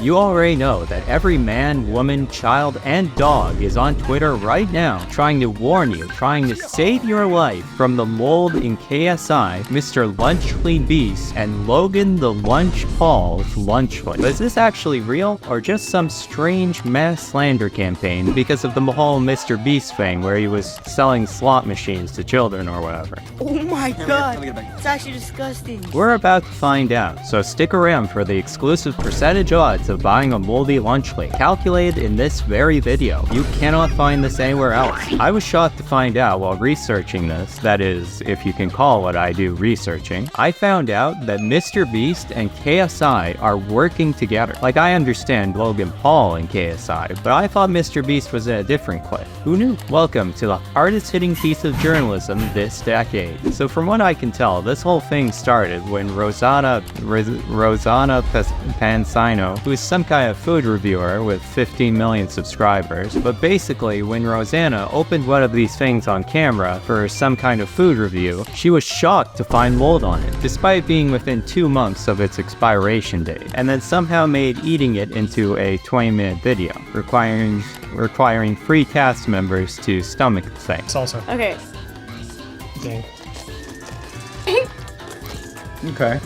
You already know that every man, woman, child, and dog is on Twitter right now trying to warn you, trying to save your life from the mold in KSI, Mr. Lunchly Beast, and Logan the Lunchable Lunchfoot. But is this actually real, or just some strange mass slander campaign because of the whole Mr. Beast thing where he was selling slot machines to children or whatever? Oh my god, it's actually disgusting. We're about to find out, so stick around for the exclusive percentage odds of buying a moldy Lunchly, calculated in this very video. You cannot find this anywhere else. I was shocked to find out while researching this, that is, if you can call what I do researching, I found out that Mr. Beast and KSI are working together. Like, I understand Logan Paul and KSI, but I thought Mr. Beast was in a different clique. Who knew? Welcome to the hardest hitting piece of journalism this decade. So from what I can tell, this whole thing started when Rosanna Pansino, who's some kind of food reviewer with 15 million subscribers, but basically when Rosanna opened one of these things on camera for some kind of food review, she was shocked to find mold on it, despite being within 2 months of its expiration date, and then somehow made eating it into a 20-minute video, requiring 3 cast members to stomach the thing. Salsa. Okay. Dang. Okay.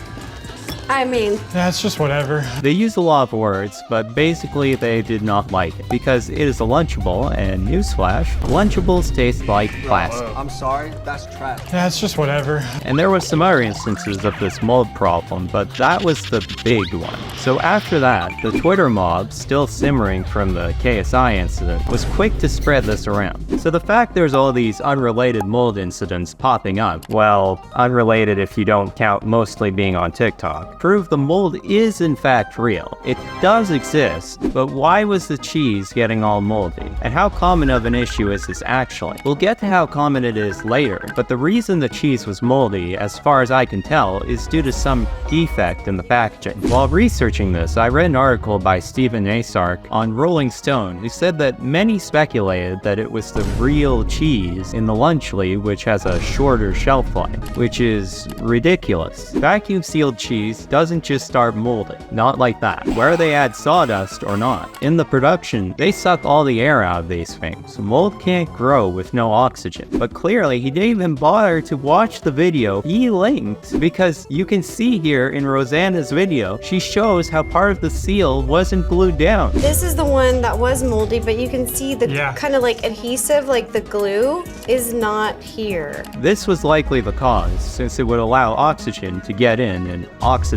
I mean, That's just whatever. They use a lot of words, but basically they did not like it, because it is a Lunchable, and newsflash, Lunchables taste like plastic. I'm sorry, that's trash. That's just whatever. And there was some other instances of this mold problem, but that was the big one. So after that, the Twitter mob, still simmering from the KSI incident, was quick to spread this around. So the fact there's all these unrelated mold incidents popping up, well, unrelated if you don't count mostly being on TikTok, prove the mold is in fact real. It does exist, but why was the cheese getting all moldy? And how common of an issue is this actually? We'll get to how common it is later, but the reason the cheese was moldy, as far as I can tell, is due to some defect in the packaging. While researching this, I read an article by Stephen Asark on Rolling Stone, who said that many speculated that it was the real cheese in the Lunchly, which has a shorter shelf life, which is ridiculous. Vacuum sealed cheese doesn't just start molding. Not like that. Whether they add sawdust or not. In the production, they suck all the air out of these things. Mold can't grow with no oxygen. But clearly, he didn't even bother to watch the video he linked, because you can see here in Rosanna's video, she shows how part of the seal wasn't glued down. this is the one that was moldy, but you can see the Yeah. kind of like adhesive, like the glue, is not here. This was likely the cause, since it would allow oxygen to get in and oxidize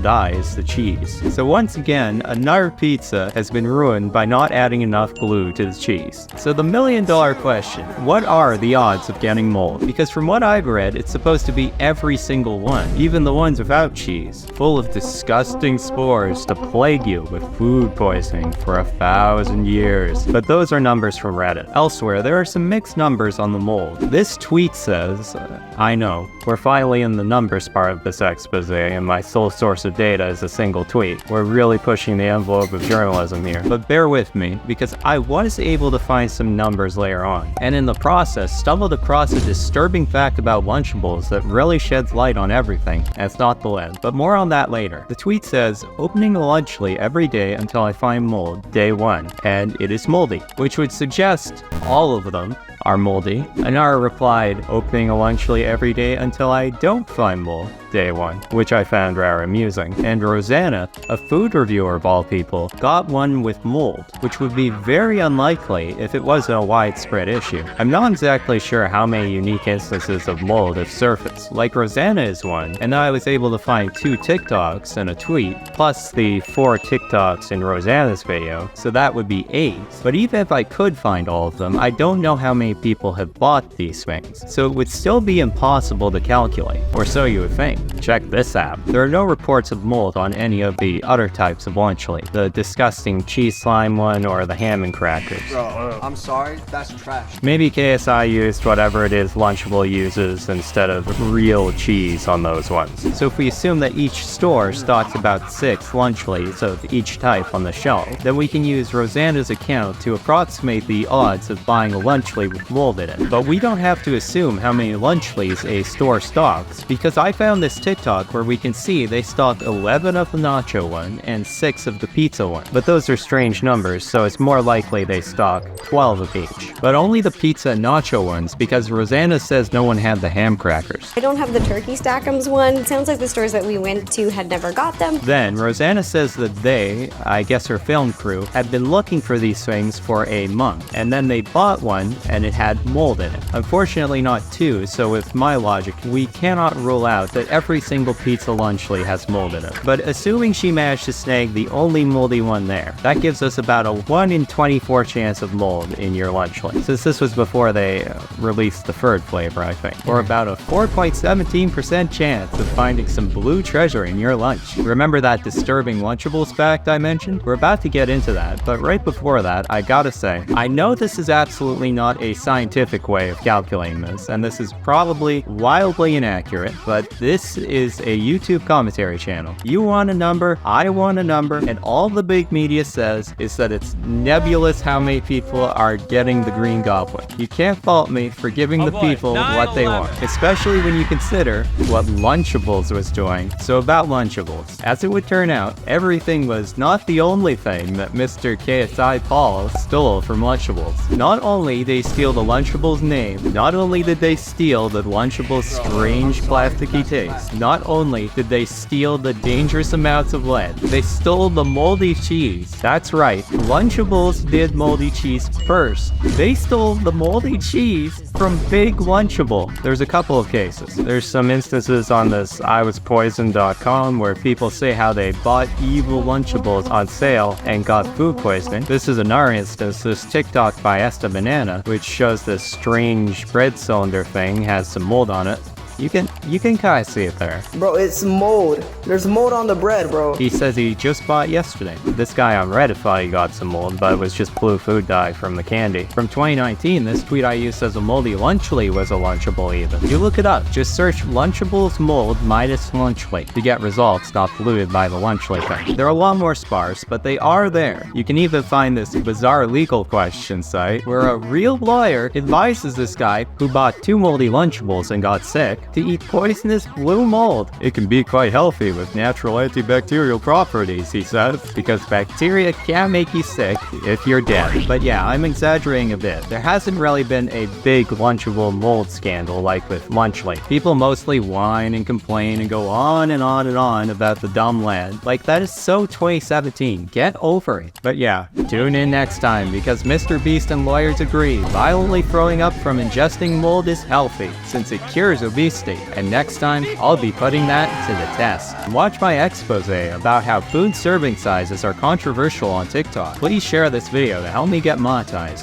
the cheese. So once again, another pizza has been ruined by not adding enough glue to the cheese. So the million-dollar question, what are the odds of getting mold? Because from what I've read, it's supposed to be every single one, even the ones without cheese, full of disgusting spores to plague you with food poisoning for 1,000 years. But those are numbers from Reddit. Elsewhere, there are some mixed numbers on the mold. This tweet says, I know, we're finally in the numbers part of this expose, and my sole source of data is a single tweet. We're really pushing the envelope of journalism here. But bear with me, because I was able to find some numbers later on, and in the process stumbled across a disturbing fact about Lunchables that really sheds light on everything, and it's not the lead. But more on that later. The tweet says, opening a Lunchly every day until I find mold, day 1, and it is moldy, which would suggest all of them are moldy. Anara replied, opening a Lunchly every day until I don't find mold, day 1, which I found rather amusing. And Rosanna, a food reviewer of all people, got one with mold, which would be very unlikely if it wasn't a widespread issue. I'm not exactly sure how many unique instances of mold have surfaced, like Rosanna is one, and I was able to find 2 TikToks and a tweet, plus the 4 TikToks in Rosanna's video, so that would be 8. But even if I could find all of them, I don't know how many people have bought these things, so it would still be impossible to calculate, or so you would think. Check this out. There are no reports of mold on any of the other types of Lunchly, the disgusting cheese slime one or the ham and crackers. Bro, I'm sorry, that's trash. Maybe KSI used whatever it is Lunchable uses instead of real cheese on those ones. So if we assume that each store stocks about 6 Lunchlys of each type on the shelf, then we can use Rosanna's account to approximate the odds of buying a Lunchly with mold in it. But we don't have to assume how many Lunchables a store stocks, because I found this TikTok where we can see they stock 11 of the nacho one and 6 of the pizza one. But those are strange numbers, so it's more likely they stock 12 of each. But only the pizza and nacho ones, because Rosanna says no one had the ham crackers. I don't have the turkey stackums one. It sounds like the stores that we went to had never got them. Then, Rosanna says that they, I guess her film crew, had been looking for these things for a month, and then they bought one and it had mold in it. Unfortunately not 2, so with my logic, we cannot rule out that every single pizza Lunchable has mold in it. But assuming she managed to snag the only moldy one there, that gives us about a 1 in 24 chance of mold in your Lunchable, since this was before they released the third flavor, I think. Or about a 4.17% chance of finding some blue treasure in your lunch. Remember that disturbing Lunchables fact I mentioned? We're about to get into that, but right before that, I gotta say, I know this is absolutely not a scientific way of calculating this, and this is probably wildly inaccurate, but this is a YouTube commentary channel. You want a number, I want a number, and all the big media says is that it's nebulous how many people are getting the Green Goblin. You can't fault me for giving the people what they want, especially when you consider what Lunchables was doing. So about Lunchables, as it would turn out, everything was not the only thing that Mr. KSI Paul stole from Lunchables. Not only did they steal the Lunchables name, not only did they steal the Lunchables strange plasticky taste, not only did they steal the dangerous amounts of lead, they stole the moldy cheese. That's right, Lunchables did moldy cheese first. They stole the moldy cheese from Big Lunchable. There's a couple of cases. There's some instances on this iwaspoisoned.com where people say how they bought evil Lunchables on sale and got food poisoning. This is another instance, this TikTok by Esta Banana, which shows this strange bread cylinder thing has some mold on it. You can kind of see it there. Bro, it's mold. There's mold on the bread, bro. He says he just bought yesterday. This guy on Reddit thought he got some mold, but it was just blue food dye from the candy. From 2019, this tweet I used says a moldy Lunchable was a Lunchable even. You look it up. Just search Lunchables mold minus Lunchable to get results not polluted by the Lunchable thing. They're a lot more sparse, but they are there. You can even find this bizarre legal question site where a real lawyer advises this guy who bought 2 moldy Lunchables and got sick to eat poisonous blue mold. It can be quite healthy with natural antibacterial properties, he says, because bacteria can make you sick if you're dead. But yeah, I'm exaggerating a bit. There hasn't really been a big Lunchable mold scandal like with Lunchable. People mostly whine and complain and go on and on and on about the dumb lad. Like, that is so 2017. Get over it. But yeah, tune in next time, because Mr. Beast and lawyers agree violently throwing up from ingesting mold is healthy, since it cures obesity. And next time, I'll be putting that to the test. Watch my expose about how food serving sizes are controversial on TikTok. Please share this video to help me get monetized.